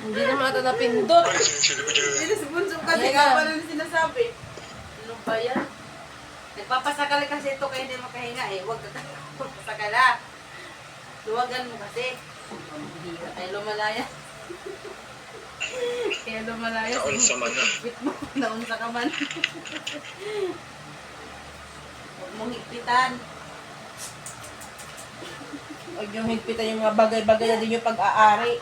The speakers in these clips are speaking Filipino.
Hindi naman ito napindot. Hindi si Bunso kasi nga pa rin sinasabi. Ano ba yan? Nagpapasakal kasi ito kaya hindi makahinga eh. Huwag ka magpasakala. Luwagan mo kasi. Kaya lumalaya. Kaya lumalaya. Naunsa man na. Higpit mo. Naunsa ka man. Huwag mong higpitan. Huwag yung higpitan yung mga bagay-bagay na din yung pag-aari.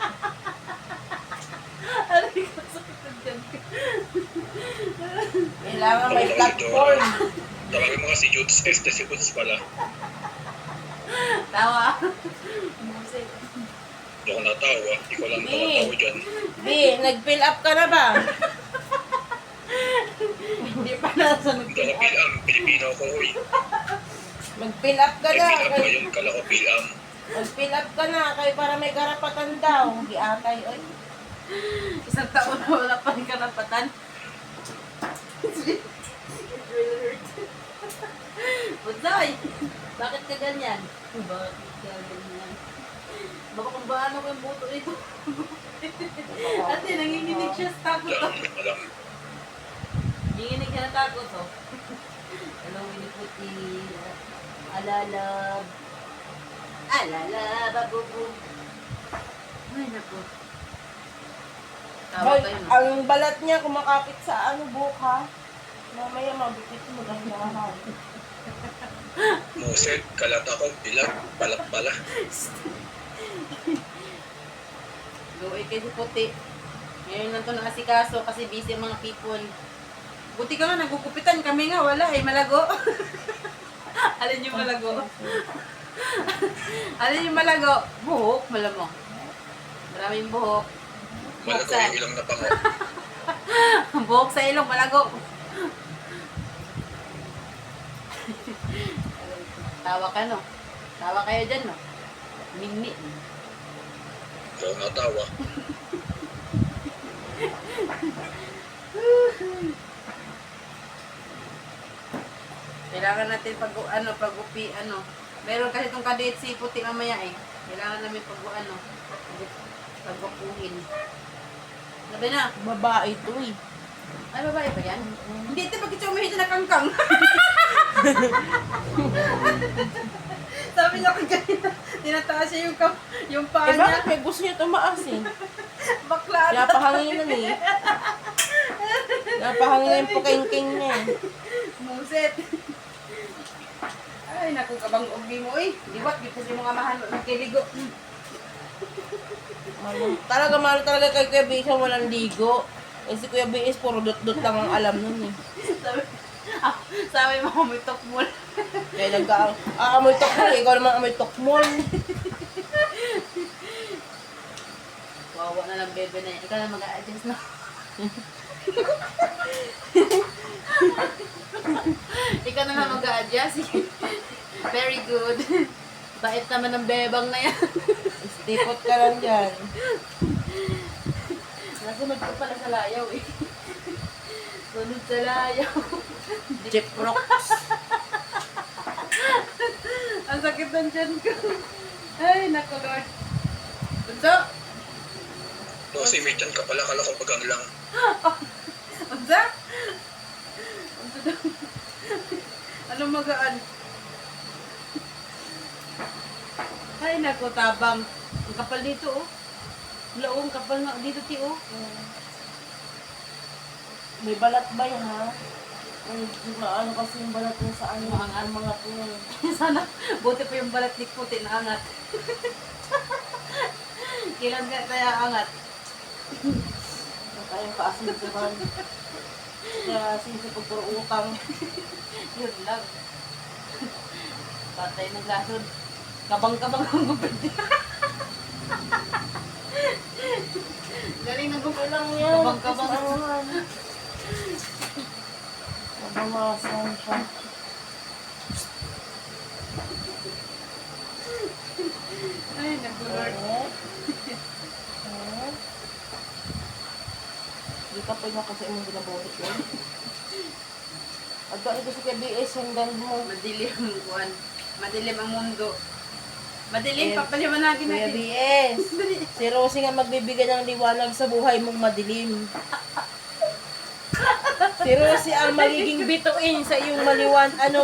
Aray ko, sakit dyan. Kailangan may platform. Tawagin mo nga si Judes Este si Judes pala. Tawa. Musik. Hindi ako natawa. Ikaw lang tumatawa dyan. B, nag-fill up ka na ba? Hindi pa nasa Hindi ako nag-fill up. Pilam. Pilipino ko. Uy. Mag-fill up ka Ay, na. Pilam ba yun? Kala ko Pilam. Mag-fill up ka na. Kayo para may karapatan daw. Giatay, oy. Isang taon na wala pa rin karapatan. It really hurt. Budzay, bakit ka ganyan? Bakit ka ganyan? Baka kung baano ko yung buto ito. Ate, nanginginig siya sa takot to. Alam. Nanginginig siya na takot to. Hello, Winnie Puti. Alalab. Alalab, babubu. Ay, naku. Tawag Hoy, kayo, no? ang balat niya kumakapit sa ano, buka. Mamaya mabikit mo lang lahat. Muset, kalat ako. Pilam. Balat pala. Go, kay si Puti. Ngayon lang ito nakasikaso kasi busy ang mga people. Buti ka nga, nagkukupitan. Kami nga, wala eh, malago. Alin yung malago? Alin yung malago? Buhok, malamang. Maraming buhok. Buhok Malago sa, yung ilang napango. buhok sa ilong, malago. Tawa ka, no? Tawa kayo dyan, no? Mini. Ikaw natawa. Kailangan natin pag-upi, Meron kasi itong kadate si Puti mamaya eh. Kailangan namin pag-upuhin. Sabi na, Babae to eh. ay babae ba yan? Hindi, ito bakit siya umihit na kangkang? Sabi niya ko ganyan, tinataas siya yung paa Eh bakit niya. may gusto niya tumaas eh? Bakla na. Napahanginan eh. Napahanginan yung pukengking niya eh. Muset. Ay, naku, kabang ugi mo eh. Liwat, di po si mga mahal nagkiligo. Mahal talaga kay Kuya B siya walang ligo. Eh si Kuya B is puro dot-dot lang ang alam nun eh. Sabi mo, may tokmol. Kaya amoy tokmol, ikaw naman amoy tokmol. Wawa na lang bebe na yan. Ikaw na mag-a-adjust na. Ikaw na lang mag-a-adjust. Very good. Bait naman ng bebang na yan. Stipot ka lang dyan. Nasunod ko pala sa layaw eh. Sunod sa layaw. Chip rocks. Ang sakit ng tiyan ko. Ay, naku Lord. Bunso! No, si Michan ka pala. Kala ko pagang lang. Bunso? Bunso daw. Anong magaan? Ay, naku, tabang. Ang kapal dito, oh. Laong, kapal nga dito, ti, oh. May balat ba yan ha? Ano kasi yung balat niya sa ano, Umaangat. ang mga tuloy. Sana, buti pa yung balat ni Puti na angat. Kailan ka kaya angat? Tayong kaasin sa ban. Kaya sinisipag puro utang. Yun lang. Patay ng lasod. Kabang-kabang ang gupit. Galing ng gupit. Lang yan. Kabang-kabang. Mabawasan siya. Ay, nag-lord. Di ka pa niya kasi imong ginabuhit yun. At ito sa KBS, hanggang mo. Madilim ang kuwan. Madilim ang mundo. Madilim, Eh, papaliwanagin Kuya natin. BS, si Rosie nga magbibigay ng liwanag sa buhay mong madilim. Si Rosie ang magiging bituin sa iyong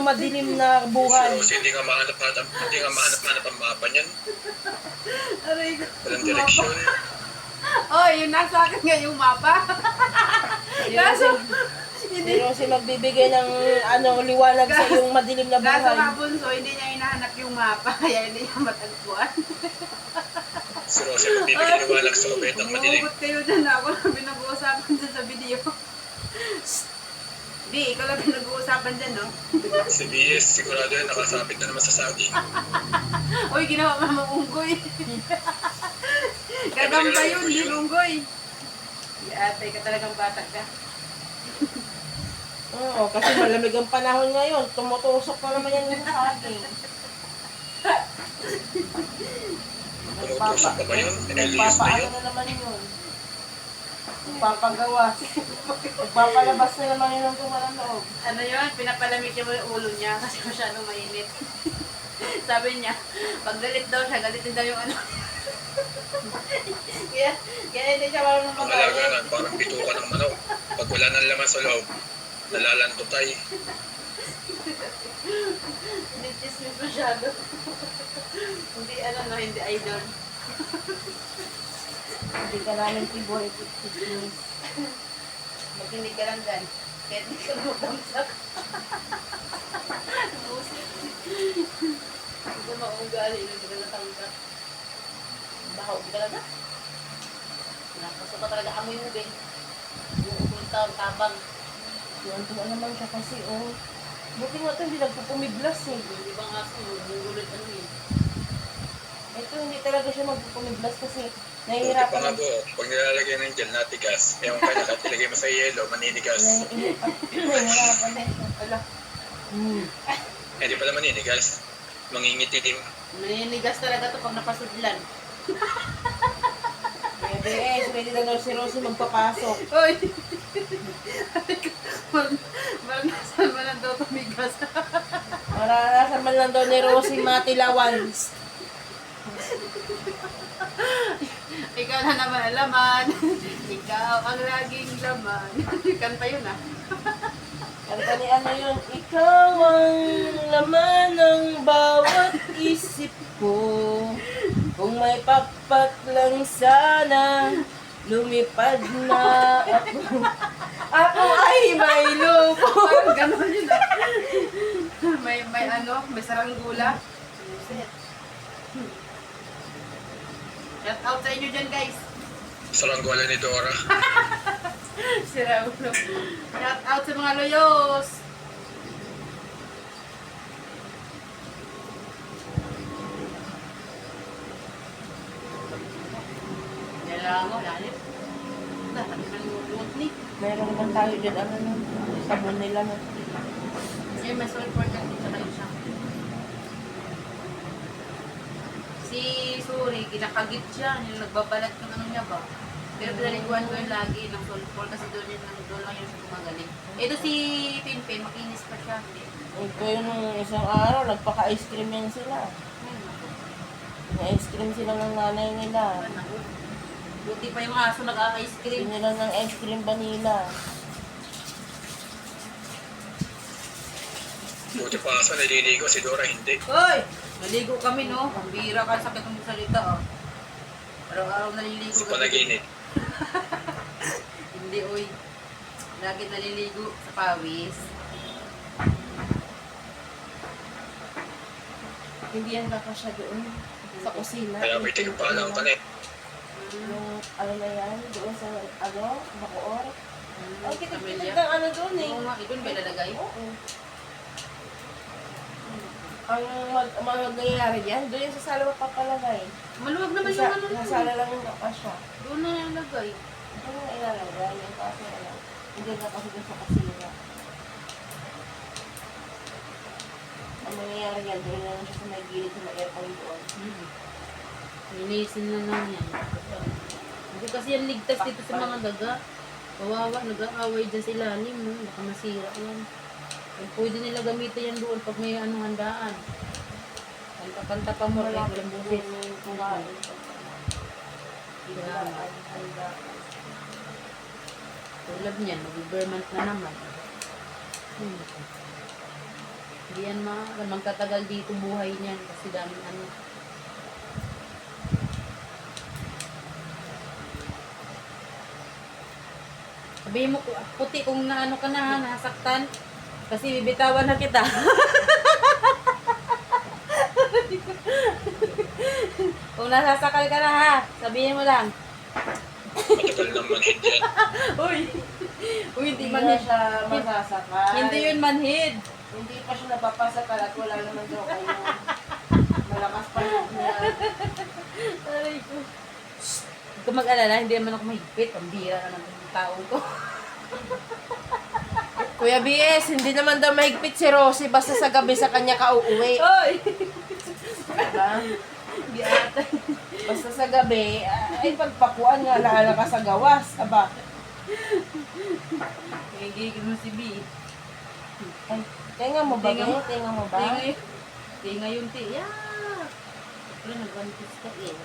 madilim na Si buhay. Rosie, hindi nga mahanap ang mapa niyan. Aray ko. Walang direksyon. Oh, yun nasa akin nga yung mapa. Si Rosie magbibigay ng liwanag sa iyong madilim na Kaso buhay. nga bunso, hindi niya hinahanap yung mapa, kaya hindi niya matagpuan. Si Rosie, magbibigay liwanag sa kubetang madilim. Umugot kayo dyan na ako lang pinag-uusapan dyan sa video. Di, ikaw lang pinag-uusapan dyan, no? Si BS, sigurado yan, nakasabit na naman sa Saudi. Uy, ginawa mama unggoy. Gagamba yun, di unggoy. Ate, ka talagang batak ka. Oo, kasi malamig ang panahon ngayon. Tumutusok na naman yan yung saging. Tumutusok pa ba yun? Elias na Nagpapaano yun. na naman yun. Nagpapagawas. Nagpapalabas na naman yun ng tumalang loob. Ano yun, pinapalamig niya mo yung ulo niya kasi masyadong mainit. Sabi niya, pag galit daw siya, galitin daw yung ano. kaya hindi siya marunong Ang alaga magalit. nun, parang bituka ng manok. Pag wala ng laman sa loob, nalalantutay. Hindi chismis masyado. Hindi hindi idol. Hindi ka namin tiboy. It's Makinig ka lang dyan. Kahit hindi ka mabamsak. Hindi ka maugali na hindi ka natangka. Bakaw, hindi ka lang na. Nakasok ka talaga amoy mo, Ben. Yung ukulitaw, tabang. tuwan naman siya kasi, oh. Buti nga ito, hindi nagpupumiblas eh. Yung ibang aso, gulod ano yun. Ito, hindi talaga siya magpupumiblas kasi Buti nahihirapan pa nga po, pag nilalagay ng gel natigas, ewan ka na ilagay mo sa yelo, maninigas. Nahihirapan na ito. Ala, Hindi pala maninigas. Mangingititim. naninigas talaga to pag napasudlan. Ready na daw si Rosie magpapasok. Uy! Maranasan mo lang daw tumigas. Maranasan man lang daw ni Rosie matilawan. Ikaw na naman ang laman. Ikaw ang laging laman. Kanta yun ah. Kanta ni ano yun, ikaw ang laman ng bawat isip ko. Kung may pakpak lang sana, lumipad na ako. Ako ay may lupo. Parang gano'n yun ah. May saranggula. Shout out sa inyo dyan guys. Saranggola ni Dora. Sira ulo. Shout out sa mga loyos. Kailangan mo, lalim. Dapat naman yung ni. Meron naman tayo dyan, ano na, sabon nila na. Eh, may sulfur ka dito kayo siya. Si Suri, kinakagit siya. Yung nagbabalat ng ano niya ba. Pero pinaliguan ko yun lagi ng sulfur kasi doon lang yun siya gumagaling. Ito si Pimpin, makinis pa siya. Ito yung isang araw, nagpaka-ice cream yan sila. Ayun, ako. Na-ice cream sila ng nanay nila. Ako. Buti pa yung aso nag-ice cream. Hindi nila ng ice cream vanilla. Buti pa asa naliligo, si Dora hindi. Hoy! Naligo kami, no? Ang bira ka, sakit ng salita, oh. Araw-araw naliligo Si panaginip. Hindi, oy. Lagi naliligo sa pawis. Hindi yan kakasya doon sa kusina. Kaya may tigpalang ka na eh. Yung ano na yan, doon sa Bacoor. Ang Pamilya. kitid-kitid ng ano doon eh. Oo nga, doon ba ilalagay? Oo. Ang mangyayari yan, doon yung sa sala mapapalagay. Maluwag naman yung ano. Sa sala lang yung kakasya. Doon na yung lagay. Ano na ilalagay? Yung kaso na lang. Hindi na kasi doon sa kusina. Ang mangyayari yan, doon na lang siya sa may gilid sa may aircon doon. Linisin na lang yan. Hindi kasi yan ligtas dito sa mga daga. Kawawa, nag-aaway dyan sa ilalim. No? Baka masira yan. Pwede nila gamitin yan doon pag may handaan. Kanta-kanta pa mo. Wala Walang busis. kumain. Ginaman. Tulad niyan, mag-Burmans na naman. Hindi yan magtatagal dito buhay niyan kasi daming ano. Sabihin mo, puti kung naano ka na ha, nasaktan. Kasi bibitawan na kita. Kung nasasakal ka na ha, sabihin mo lang. Matagal ng manhid yan. Uy! Uy, hindi Hindi na manhid. siya masasakal. Hindi yun manhid. Hindi pa siya napapasakal at wala naman daw kayo. Malakas pa yun niya. Aray ko. Huwag ka mag-alala, hindi naman ako mahigpit. Pambira ka naman yung taong ko. Kuya BS, hindi naman daw mahigpit si Rosie basta sa gabi sa kanya ka uuwi. Hoy! Diba? Hindi ata. Basta sa gabi, ay pagpakuan nga nahala ka sa gawas. Aba, Nagigigil mo si B. ay, tinga mo ba? Tinga mo. Tinga mo ba? Tinga yung tiya. Pero nagbantis ka eh.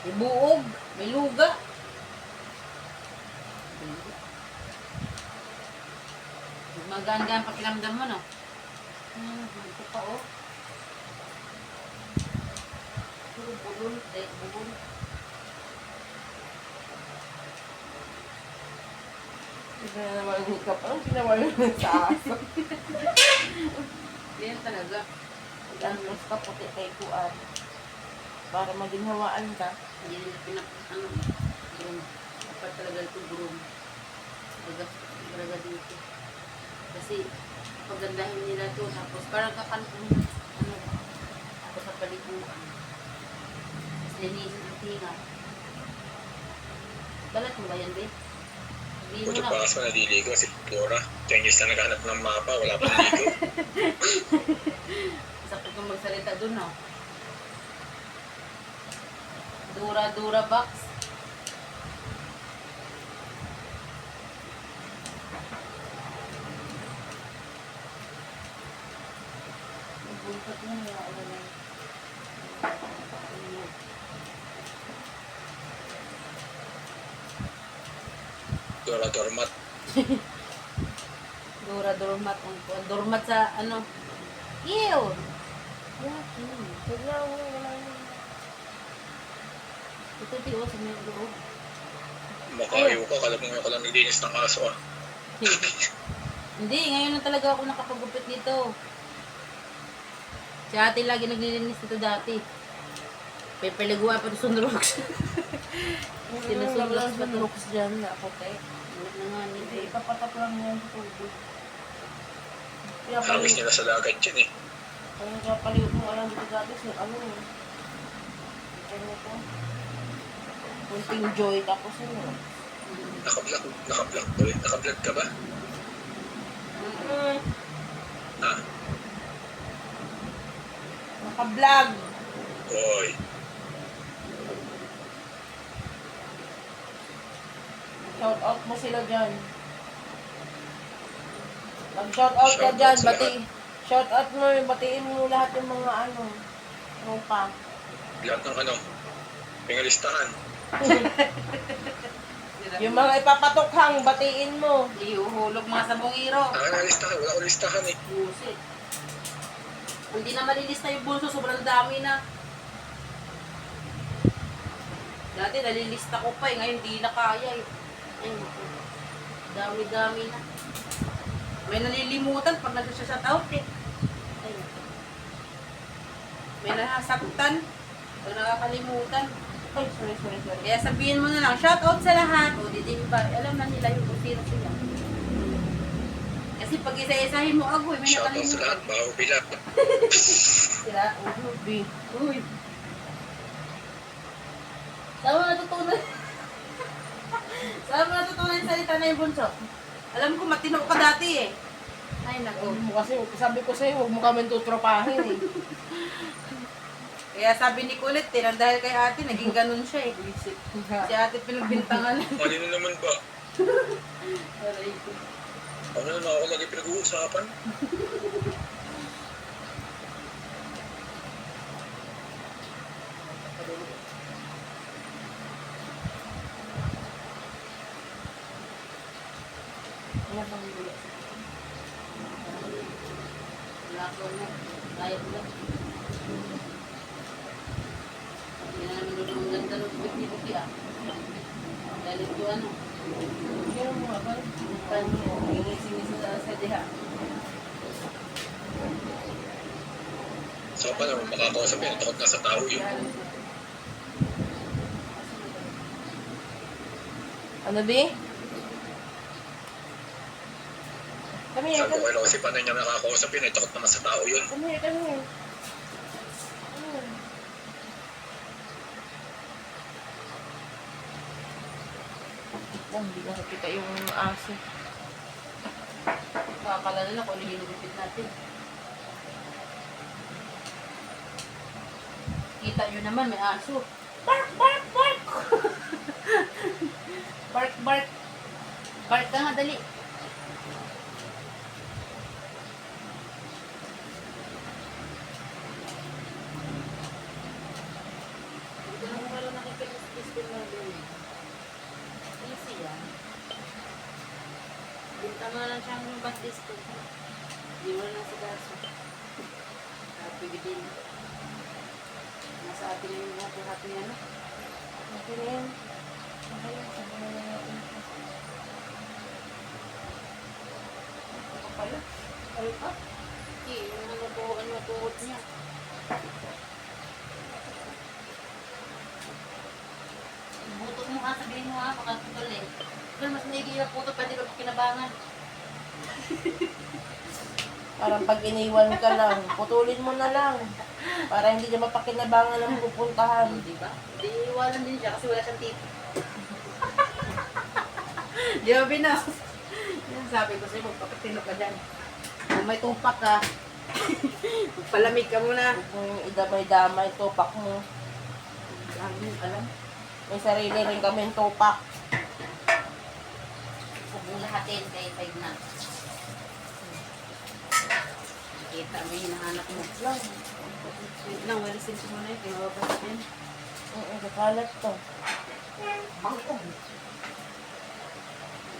May buog. May luga. Magaan-gaan pakiramdam mo, no? Ito pa, oh. Puro bulol. Bulol. Hindi na naman ang hikap. Anong ginawa yun sa aso? Yan talaga. Tapos ka puti kay kuan. Para maging hawaan ka. Hindi nila ano, groom. Dapat talaga ito groom. Talaga dito. Kasi, pagandahin nila to. Tapos, parang kakantong, ano, tapos sa palikuan. Tapos, linisin ang tinga. Balat mo ba yan, babe? Sabihin mo Buto na. pa kasi naliligo si Dora. 10 years na naghanap ng mapa, wala pang ligo. Sakit kong magsalita dun, no? Dura box. Bulkat mo na ano na. Dora Dormat. Dormat. Dormat sa ano. Ew! Tignan mo, wala yun. Ito di oh, sa may loob. Makahiw ka, kala mo ako lang naglinis ng aso ah. Hindi, ngayon na talaga ako nakapagupit dito. Si ate lagi naglilinis dito dati. Pepeliguan pa ito sunrox. Sinusunrox pa ito. Sunrox dyan na ako kay. Ano na nga Hindi, nito. ipapatak lang yan sa tubig. Kaya Harvest pali, nila sa dagat yun eh. kaya paliw mo alam dito dati sa ano eh. Ano to? Kunting joy tapos ano. Naka-vlog to eh. Naka-vlog ka ba? Ha? Naka-vlog. Oy. Shout out mo sila dyan. Mag-shout out ka Shout out dyan. sa Shout out mo, batiin mo lahat yung mga ano. Tropa. Lahat ng ano. Pingalistahan. Yung mga ipapatokhang, batiin mo. Iuhulog mga sabongiro. Listahan. Wala ko listahan eh. Busit. Hindi na malilista yung bunso, sobrang dami na. Dati nalilista ko pa eh, ngayon di na kaya eh. Ay, naku. Dami-dami na. May nalilimutan pag nag-shout out eh. Ay, naku. May nasaktan pag nakakalimutan. Ay, sorry. Kaya sabihin mo na lang, shout out sa lahat. O, di ba? Alam na nila yung kung sino sila. Kasi pag isa-isahin mo, agoy, may Shout out sa lahat. nakalimutan. Baho bilang. Sila, Uy. uy. Saan mo natutunan? Saan mo natutunan yung salita na yung bunso? Alam ko, matino ka dati eh. Ay, naku. Kasi sabi ko sa'yo, huwag mo kami tutropahin eh. Kaya sabi ni Kulit, dahil kay ate, naging ganun siya eh. Si ate pinagbintangan. Malino naman ba? Aray ko. Ano na ako lagi pinag-uusapan? Ano bang gulo? Wala ko na. Kaya ko lang. Hindi na naman doon ang ganda ng buti-buti ah. Dahil ito ano. Pero mga ba? Nangingising sa diha. So, paano mo makakausap yun? Takot na sa tao yun. Ano, Bi? Come here, Sabi ko kay Rosie, paano niya makakausap yun? Takot naman sa tao yun. come here, come here. Hindi nakakita yung aso. Makakalala na kung ano yung nilipit natin. Kita nyo naman, may aso. Bark, bark, bark! Bark, bark. Bark ka nga, dali. Ito na wala nakikita-kistin mo doon. Easy yan. Binta mo na lang siyang yung bantis ko. Hindi mo na sa gaso. Happy din. Nasa atin yung happy niya, no? Okay na yan. Okay yan, sabi na natin. Ako pala. Ano pa? Yung ano tuhod niya. Butot mo ha, sabihin mo ha, baka tutol eh. Pero mas maigi na puto, pwede ba kinabangan? Parang pag iniwan ka lang, putulin mo na lang. Para hindi niya mapakinabangan ng pupuntahan. Di ba? Di iwanan din siya kasi wala siyang tito. Di ba, Bino? Yan sabi ko sa'yo, magpapatino ka dyan. Kung may tupak ka, palamig ka muna. Kung idamay-damay, tupak mo. Alam? May sarili rin kami tupak. Huwag mong lahatin kay Tag na. Kita mo yung hinahanap mo. Lang. Wait lang, walisin ko muna yun. Kaya mababasin. Kakalat to. Bangkog.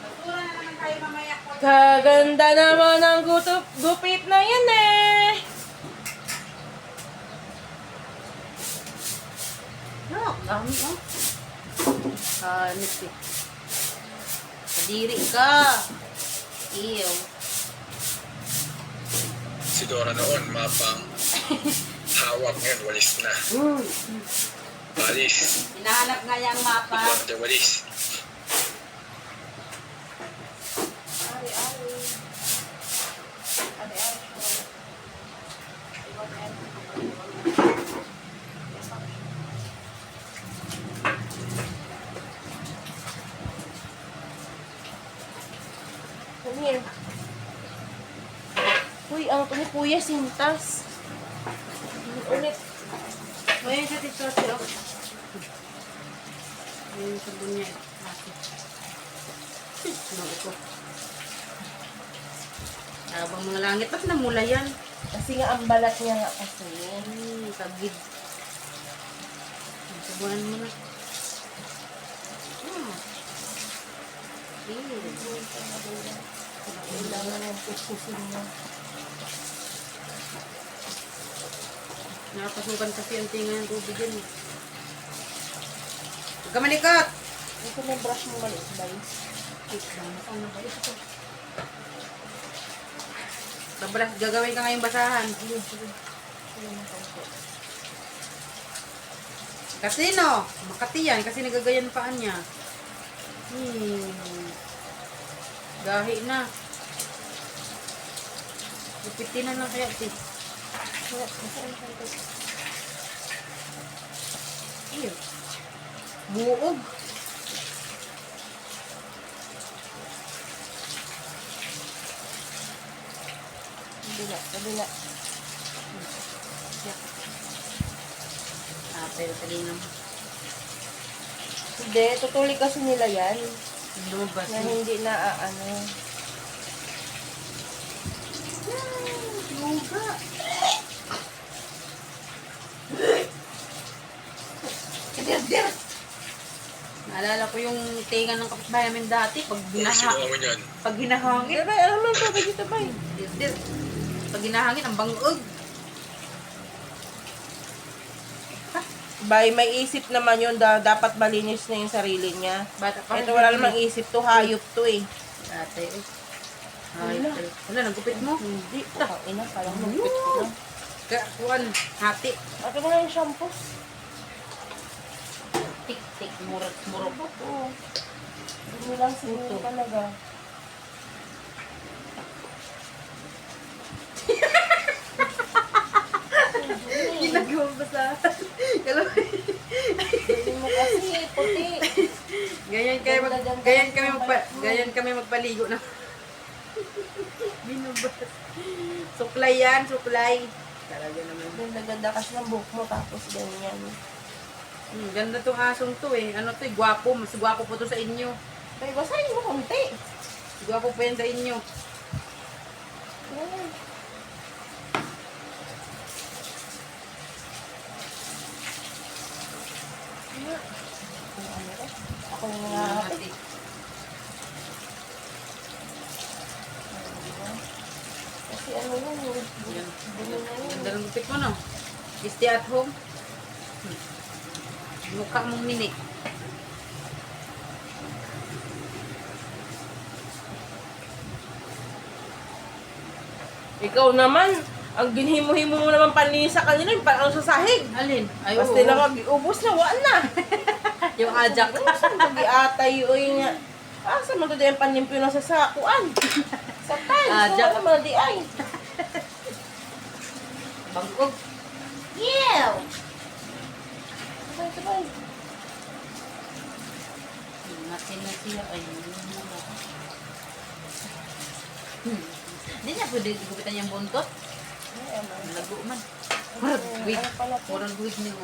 Magtura na naman tayo mamaya ko. Kaganda naman ang gupit na yan eh. No, dami oh. Nip eh. Kadiri ka. Iyo. Si Dora noon, mapang hawak ngayon, walis na. Walis. Hinahanap nga yung mapa. Igual walis. Ari-ari. Ari-ari. Come here. Uy, ang ito ni Kuya Sintas. Ulit. Ngayon sa tito siya. Ngayon sa bunya. Ano ito? Habang mga langit, ba't namula yan? Kasi nga ang balat niya nga kasi. Tagid. Sabunan mo na. Kailangan ng pupusin mo. Nakapasukan kasi ang tinga ng tubig yan. Huwag ka malikot! Ito na brush mo maliit, guys. Ano ba ito? Tablas, gagawin ka ngayong basahan. Kasi no, Makati yan kasi nagagayan paan niya. Gahi na. Lupitin na lang kaya si. Iyo. Buog. Kabila. Pero talinam. Hindi, tutuloy kasi nila yan. Lumabas Na mo. hindi na ano. Luga. Alala ko yung tinga ng kapitbahay namin dati. Sinuha mo yun. Pag hinahangin. Diba, alam mo yung tubig dito ba? Pag hinahangin, ang bangog. Bay, may isip naman yun, dapat malinis na yung sarili niya. Bata pa. Ito wala namang isip to, hayop to eh. Ate, ay, wala, nagupit mo. Hindi, ina, parang magpit ko lang. Kuan, hati. Ate mo na yung shampoo. Tik-tik, murok. Oo. Hindi mo lang siguro talaga. Ginagawa ba sa Hindi mo kasi, puti. ganyan kami magpaligo na. Binubas. Suklay yan, suklay. Talaga naman. Ganda kasi ng buhok mo, tapos ganyan. Ganda tong asong to eh. Ano to eh, gwapo. Mas gwapo po to sa inyo. Bay, basahin mo konti. Gwapo po yan sa inyo. Yan. Ako yung nakakapit. Kasi ano yun, Yan. dumi na yun. Ganda ng gupit mo no? Stay at home. Mukha mong minik. Ikaw naman, ang ginhimo-himo mo naman panlinis sa kanila, yung parang sa sahig. Alin? Ay, Basta oo. na mag-ubos na, wala na. Yung ajak. Saan mag-iatay yun nga? Saan mo yung panlimpyo na sa sakuan? Sa tiles, Diyan. wala naman di ay. Bangkog. Yeah! Sabay. Natin na siya. Ay, Hindi niya pwede gupitan yung buntot. Lago man. Murag wig. Murag wig niyo.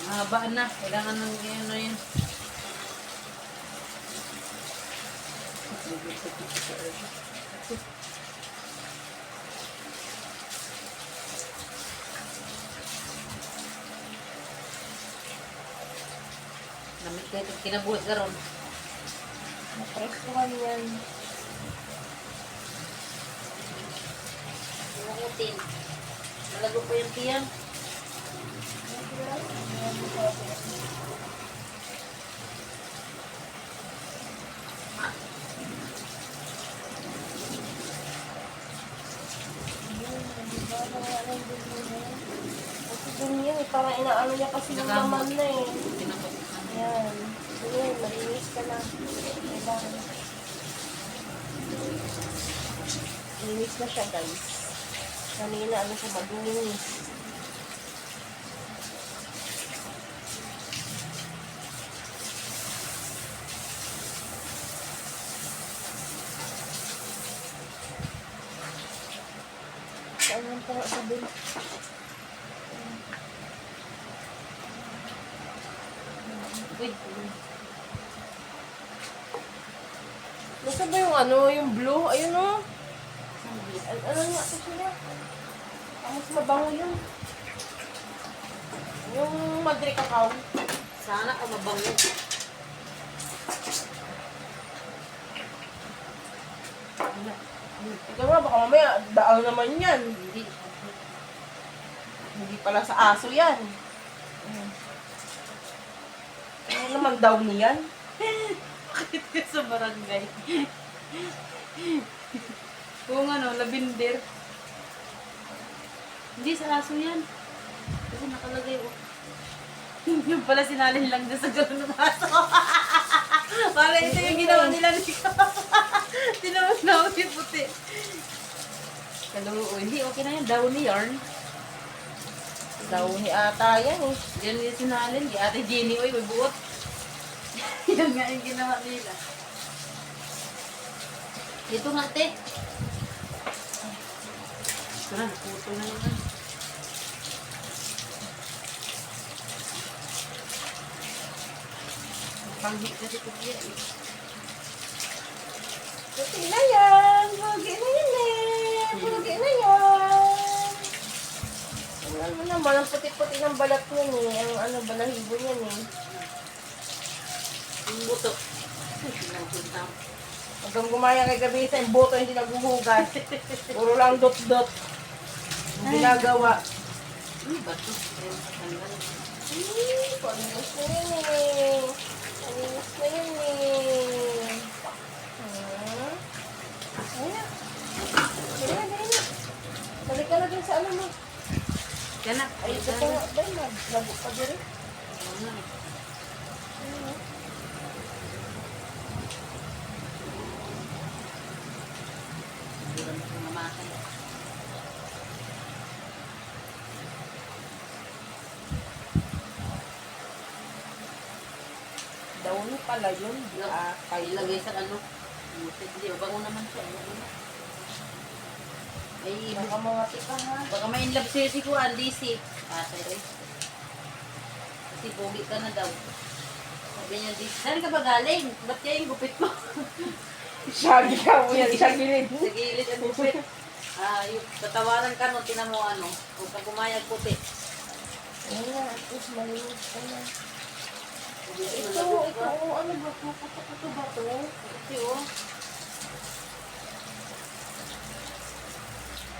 Mahaba na. Kailangan ng ano yun. Lamit kayo itong kinabuhat ka ron. Naprestuhan yan. Nakutin. Nalago pa yung tiyan. Kasi ganyan eh, parang inaano niya kasi yung laman na eh. Yan. Ayun, malinis ka na. Diba? Linis na siya guys. Kanina ano siya, madunis. Saan yung parang sabi? Wait. Nasa ba yung ano, yung blue? Ayun o. Ano nga ito sila? Mas mabango yun. Yung Madre Cacao. Sana ka mabango. Ikaw nga, baka mamaya, daal naman yan. Hindi. Hindi pala sa aso yan. Ano naman daw niyan? Bakit ka sa barangay? Kung ano, labinder. Hindi, sa aso yan. Kasi nakalagay, oh. Yung pala sinalin lang dyan sa galon ng aso. Para ito yung ginawa nila nito. Tinawag na ako yung puti. Kaluo, hindi, okay na yan. Downy yarn. Daw ni ata yan eh. Yan yung sinalin. Di ate Jenny, oy, may buot. Yan nga yung ginawa nila. Ito nga, te. Ito na, naputo na yun. Panghit na dito kaya eh. Puti na yan. Hugi na yan eh. Hugi na yan. Ano naman, ang puti-puti ng balat niyan eh. Ang ano, balahibo niyan eh. Yung buto. Nagpunta. Hanggang gumaya kay Gabisa, yung boto hindi naghuhugas. Puro lang dot-dot. Ang ginagawa. Ba ito? Ayaw matanggal. Paninis na yun eh. Paninis na yun eh. Ayan. Ayan, ayan. Balik ka na dun sa ano mo. Yan na. Ay, ito pa nga ba? Lago pa dyan eh. Oo nga eh. Ayan. Hindi ba ito mamatay? Daon pala yun. Ilagay sa ano. Hindi, bago naman siya. Ay, Baka mga tika ha. baka may in love sa'yo si Kuan, DC. Sorry. Kasi pogi ka na daw. Sabi niya, DC, saan ka ba galing? Ba't kaya yung gupit mo? Shaggy ka mo yan. Shaggy rin. Sa gilid ang gupit. Yung tatawaran ka nung tinan mo ano. Huwag ka kumayag puti. Ayan na. At least malinis ka na. Ito, Ito, ano ba? Puto ba ito? Kasi oh.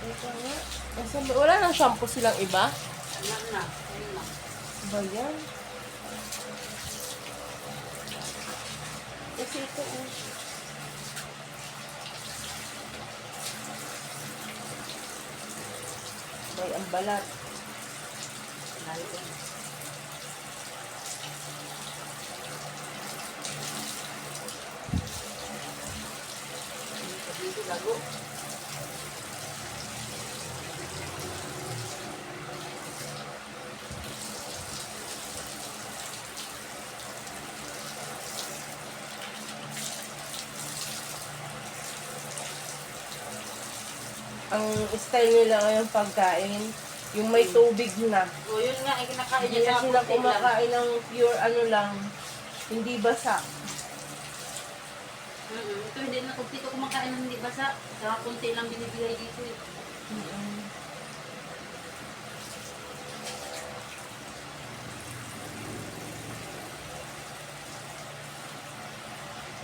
Ito nga. Wala nang shampoo silang iba? Anak na. Ayun na. Ba yan? Kasi ito Bay, ang balat. Lalo yun. Dito lago. Ang style nila ngayong pagkain, yung may tubig na. O yun nga, ay kinakain Hindi niya na sa sila puti lang. kumakain ng pure ano lang, hindi basa. Ito hindi na kunti ko kumakain ng hindi basa. Saka kunti lang binibigay dito eh.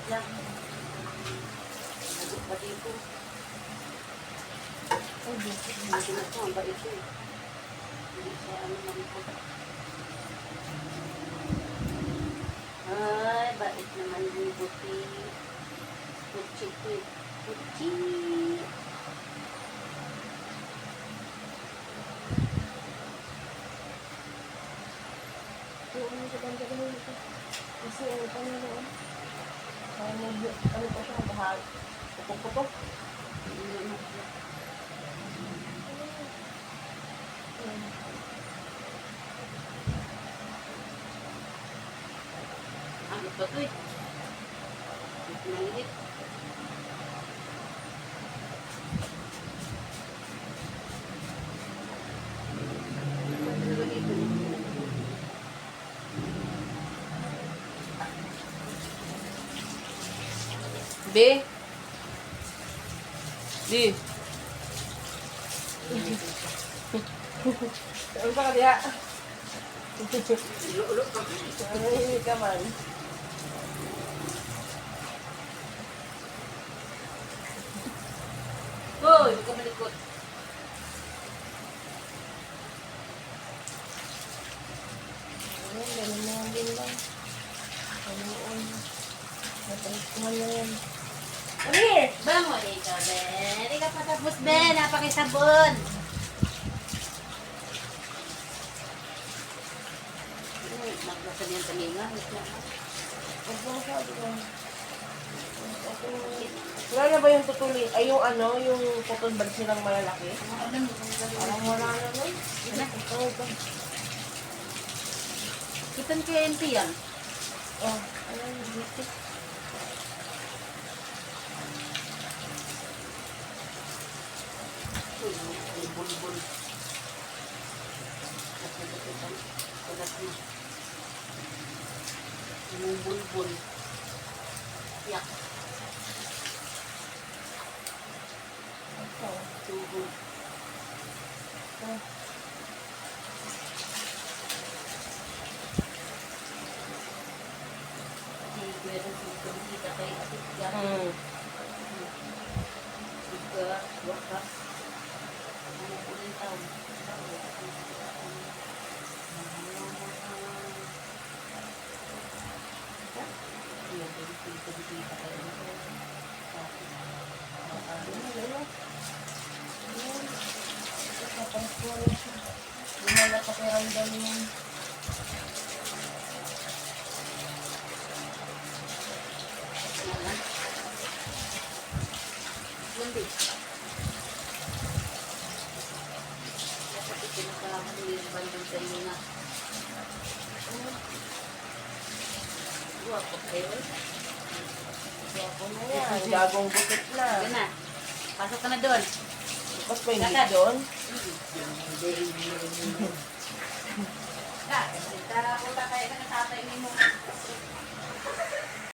Yan. Lagot pa dito. Ay, dito. Hindi na ito, ang bait ko eh. Hindi siya ano malipot. Ay, bait naman yung buti. Puchi ko eh. Puchi. Yung ano sa banda ko nito. Kasi ano pa nila oh. Ano pa siya, bahal. Pupok-pupok. Ang ito to eh. Maliit. B. D. Ano pa ka diya? Ulo-ulo pa. Ano ka man? Hoy, huwag ka malikot. Ayan, ganun na din lang. Anuon. Natrikuhan na yan. Come here! Bango ikaw, Ben. Hindi ka patapos, Ben. Napakisabon. Maglasan yung talinga. Huwag mo sabi ko. Wala na ba yung tutuli? Ay, yung ano, yung cotton bag silang malalaki? Parang wala na nun. Ito, ito. Kitan kay NP yan. Oh, ano yung dito? Uy, may bulbul. Kalat mo. Yung bulbul. Yak. Ito. Tuhod. Ito. Kita kayo. Gumala pakiramdam yun. Lundi. Kasi pinakahuli yung bandang sa inyo na. Guwapo kayo. Ako na yan. Gagong bukit na. Sige na. Pasok ka na doon. Mas pa hindi doon? Tara, punta kayo ka na tatay ni mo.